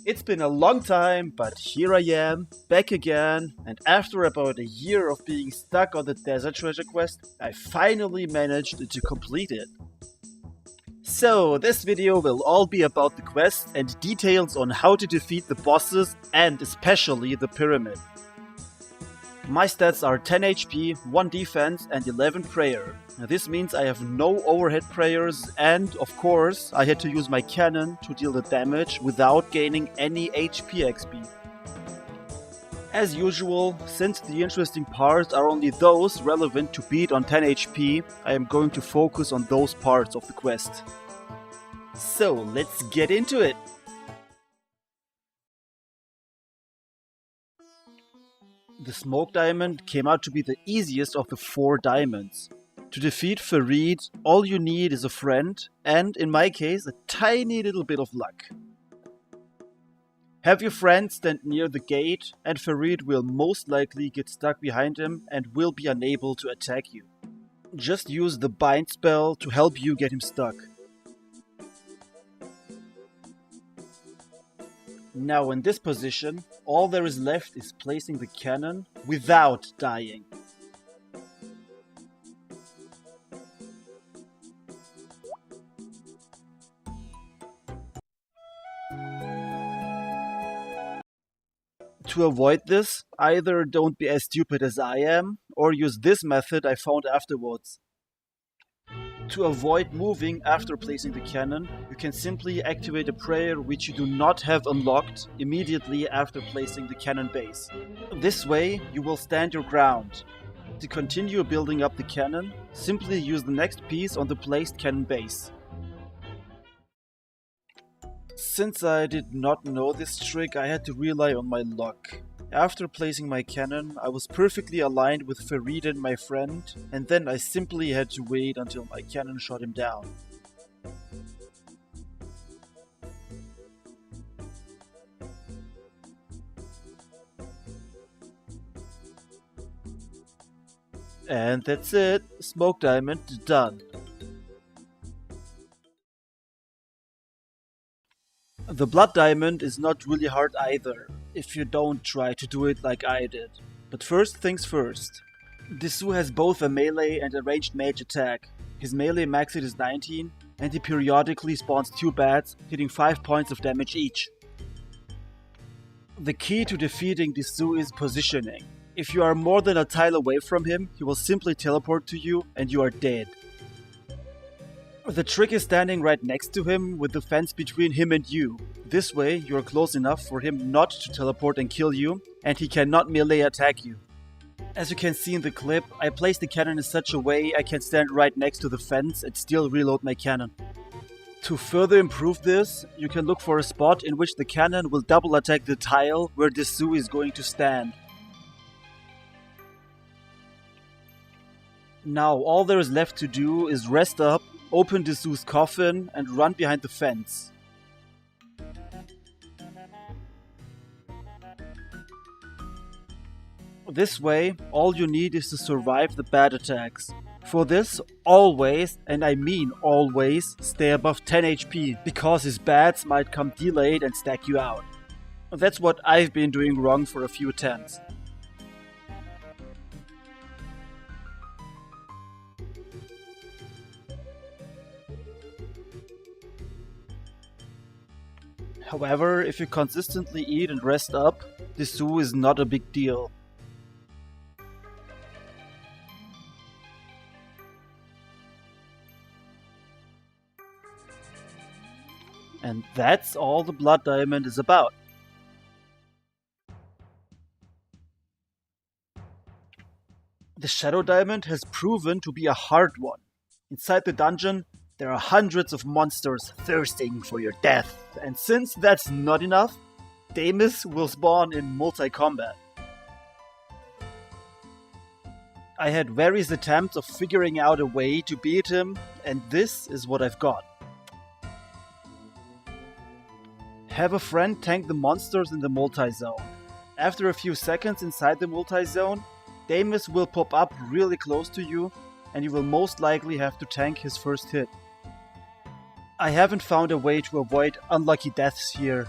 It's been a long time, but here I am, back again, and after about a year of being stuck on the desert treasure quest, I finally managed to complete it. So, this video will all be about the quest and details on how to defeat the bosses and especially the pyramid. My stats are 10 HP, 1 defense and 11 prayer. This means I have no overhead prayers and, of course, I had to use my cannon to deal the damage without gaining any HP XP. As usual, since the interesting parts are only those relevant to beat on 10 HP, I am going to focus on those parts of the quest. So, let's get into it! The smoke diamond came out to be the easiest of the 4 diamonds. To defeat Farid, all you need is a friend, and in my case, a tiny little bit of luck. Have your friend stand near the gate, and Farid will most likely get stuck behind him and will be unable to attack you. Just use the bind spell to help you get him stuck. Now in this position, all there is left is placing the cannon without dying. To avoid this, either don't be as stupid as I am, or use this method I found afterwards. To avoid moving after placing the cannon, you can simply activate a prayer which you do not have unlocked immediately after placing the cannon base. This way, you will stand your ground. To continue building up the cannon, simply use the next piece on the placed cannon base. Since I did not know this trick, I had to rely on my luck. After placing my cannon, I was perfectly aligned with Farid and my friend, and then I simply had to wait until my cannon shot him down. And that's it, smoke diamond done. The blood diamond is not really hard either, if you don't try to do it like I did. But first things first. Dessous has both a melee and a ranged mage attack. His melee max hit is 19, and he periodically spawns 2 bats, hitting 5 points of damage each. The key to defeating Dessous is positioning. If you are more than a tile away from him, he will simply teleport to you and you are dead. The trick is standing right next to him with the fence between him and you. This way you are close enough for him not to teleport and kill you, and he cannot melee attack you. As you can see in the clip, I placed the cannon in such a way I can stand right next to the fence and still reload my cannon. To further improve this, you can look for a spot in which the cannon will double attack the tile where Dessous is going to stand. Now all there is left to do is rest up, open Dessous' coffin and run behind the fence. This way, all you need is to survive the bat attacks. For this, always, and I mean always, stay above 10 HP, because his bats might come delayed and stack you out. That's what I've been doing wrong for a few attempts. However, if you consistently eat and rest up, Dessous is not a big deal. And that's all the blood diamond is about. The shadow diamond has proven to be a hard one. Inside the dungeon, there are hundreds of monsters thirsting for your death, and since that's not enough, Demis will spawn in multi-combat. I had various attempts of figuring out a way to beat him, and this is what I've got. Have a friend tank the monsters in the multi-zone. After a few seconds inside the multi-zone, Demis will pop up really close to you, and you will most likely have to tank his first hit. I haven't found a way to avoid unlucky deaths here.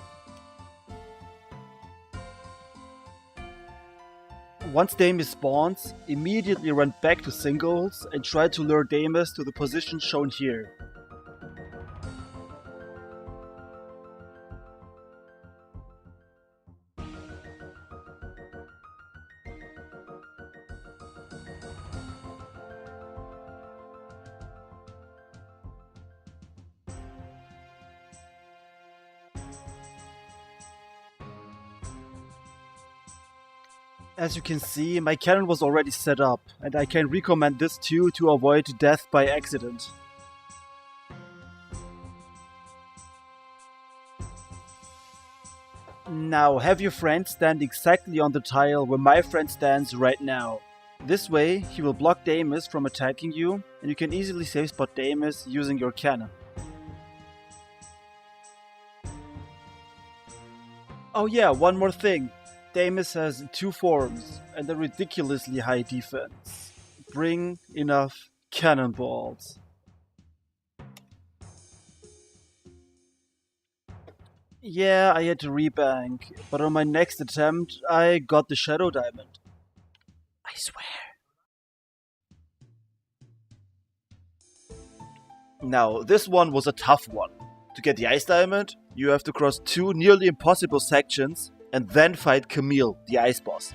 Once Damis spawns, immediately run back to singles and try to lure Damis to the position shown here. As you can see, my cannon was already set up, and I can recommend this too to avoid death by accident. Now have your friend stand exactly on the tile where my friend stands right now. This way he will block Damis from attacking you, and you can easily safe spot Damis using your cannon. Oh yeah, one more thing. Damis has 2 forms and a ridiculously high defense. Bring enough cannonballs. Yeah, I had to rebank, but on my next attempt I got the Shadow Diamond. I swear. Now, this one was a tough one. To get the Ice Diamond, you have to cross 2 nearly impossible sections and then fight Camille, the ice boss.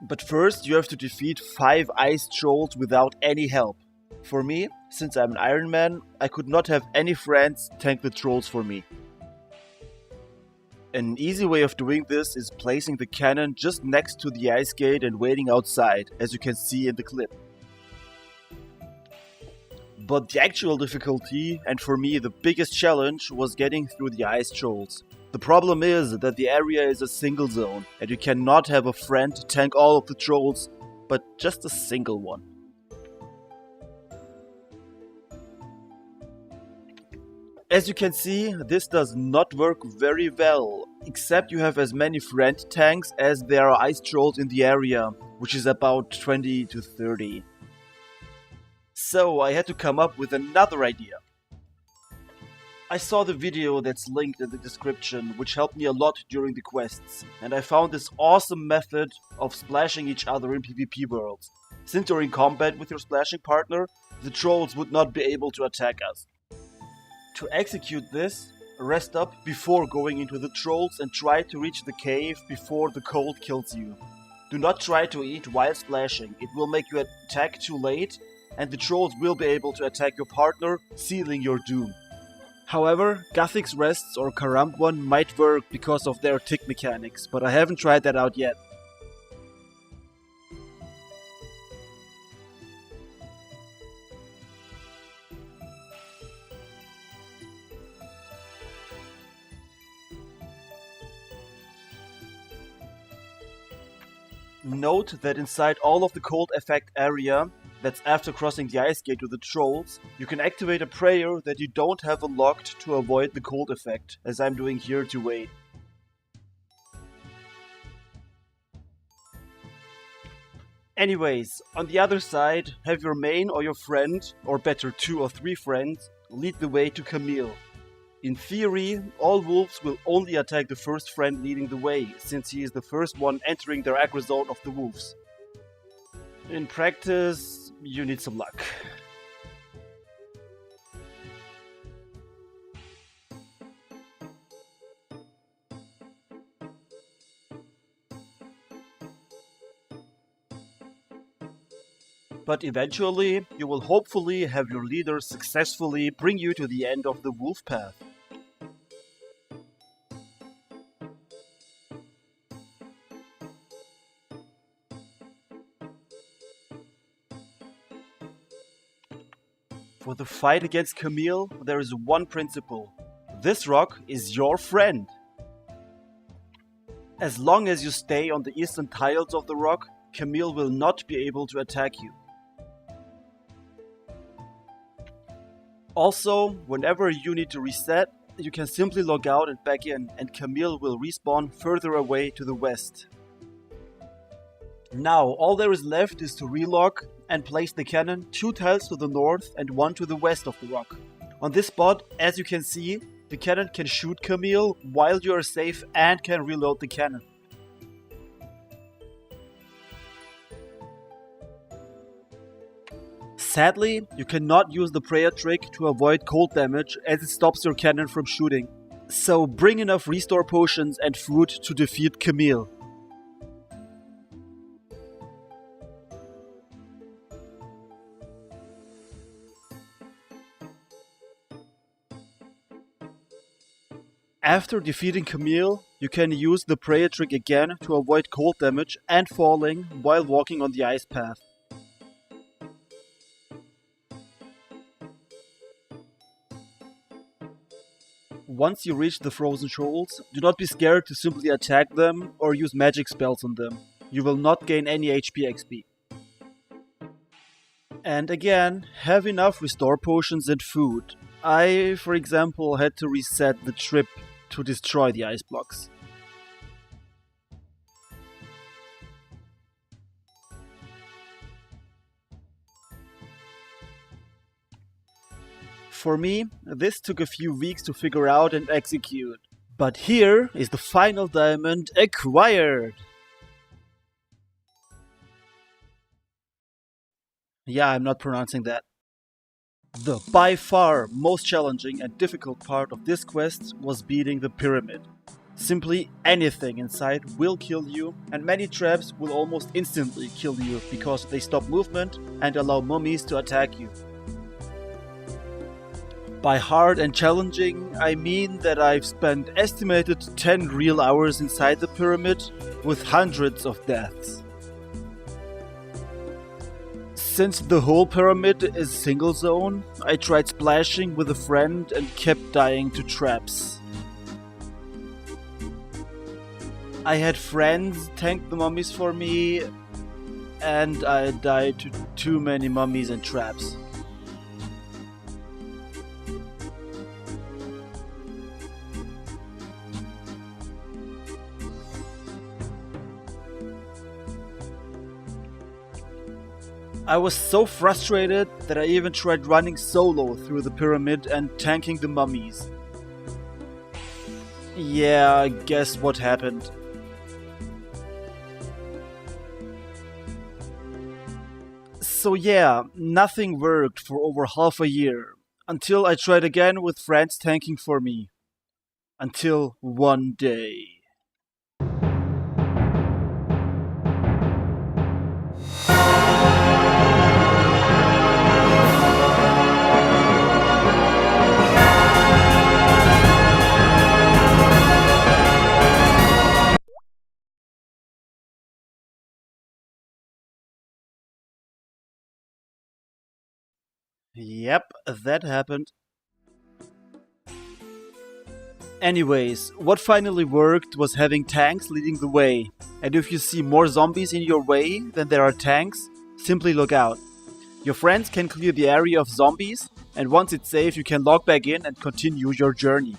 But first you have to defeat 5 ice trolls without any help. For me, since I'm an Ironman, I could not have any friends tank the trolls for me. An easy way of doing this is placing the cannon just next to the ice gate and waiting outside, as you can see in the clip. But the actual difficulty, and for me the biggest challenge, was getting through the ice trolls. The problem is that the area is a single zone, and you cannot have a friend tank all of the trolls, but just a single one. As you can see, this does not work very well, except you have as many friend tanks as there are ice trolls in the area, which is about 20 to 30. So I had to come up with another idea. I saw the video that's linked in the description, which helped me a lot during the quests, and I found this awesome method of splashing each other in PvP worlds. Since you're in combat with your splashing partner, the trolls would not be able to attack us. To execute this, rest up before going into the trolls and try to reach the cave before the cold kills you. Do not try to eat while splashing, it will make you attack too late, and the trolls will be able to attack your partner, sealing your doom. However, Guthix Rests or Karamb one might work because of their tick mechanics, but I haven't tried that out yet. Note that inside all of the cold effect area, that's after crossing the ice gate to the trolls, you can activate a prayer that you don't have unlocked to avoid the cold effect, as I'm doing here to wait. Anyways, on the other side, have your main or your friend, or better 2 or 3 friends, lead the way to Camille. In theory, all wolves will only attack the first friend leading the way, since he is the first one entering their aggro zone of the wolves. In practice, you need some luck. But eventually, you will hopefully have your leader successfully bring you to the end of the wolf path. For the fight against Camille, there is one principle. This rock is your friend. As long as you stay on the eastern tiles of the rock, Camille will not be able to attack you. Also, whenever you need to reset, you can simply log out and back in, and Camille will respawn further away to the west. Now, all there is left is to relog and place the cannon 2 tiles to the north and 1 to the west of the rock. On this spot, as you can see, the cannon can shoot Camille while you are safe and can reload the cannon. Sadly, you cannot use the prayer trick to avoid cold damage as it stops your cannon from shooting. So bring enough restore potions and food to defeat Camille. After defeating Camille, you can use the prayer trick again to avoid cold damage and falling while walking on the ice path. Once you reach the frozen shoals, do not be scared to simply attack them or use magic spells on them. You will not gain any HP XP. And again, have enough restore potions and food. I, for example, had to reset the trip to destroy the ice blocks. For me, this took a few weeks to figure out and execute. But here is the final diamond acquired! Yeah, I'm not pronouncing that. The by far most challenging and difficult part of this quest was beating the pyramid. Simply anything inside will kill you, and many traps will almost instantly kill you because they stop movement and allow mummies to attack you. By hard and challenging, I mean that I've spent estimated 10 real hours inside the pyramid with hundreds of deaths. Since the whole pyramid is single zone, I tried splashing with a friend and kept dying to traps. I had friends tank the mummies for me, and I died to too many mummies and traps. I was so frustrated that I even tried running solo through the pyramid and tanking the mummies. Yeah, guess what happened? So yeah, nothing worked for over half a year, until I tried again with friends tanking for me. Until one day. Yep, that happened. Anyways, what finally worked was having tanks leading the way. And if you see more zombies in your way than there are tanks, simply look out. Your friends can clear the area of zombies, and once it's safe you can log back in and continue your journey.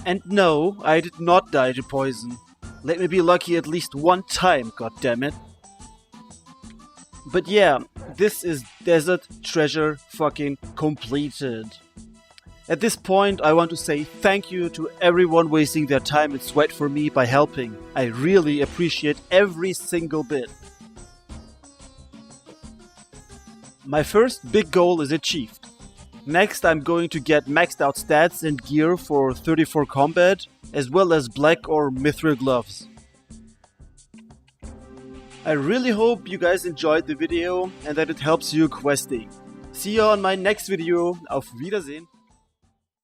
And no, I did not die to poison. Let me be lucky at least one time, goddammit. But yeah, this is Desert Treasure fucking completed. At this point, I want to say thank you to everyone wasting their time and sweat for me by helping. I really appreciate every single bit. My first big goal is achieved. Next, I'm going to get maxed out stats and gear for 34 combat, as well as black or mithril gloves. I really hope you guys enjoyed the video and that it helps you questing. See you on my next video. Auf Wiedersehen.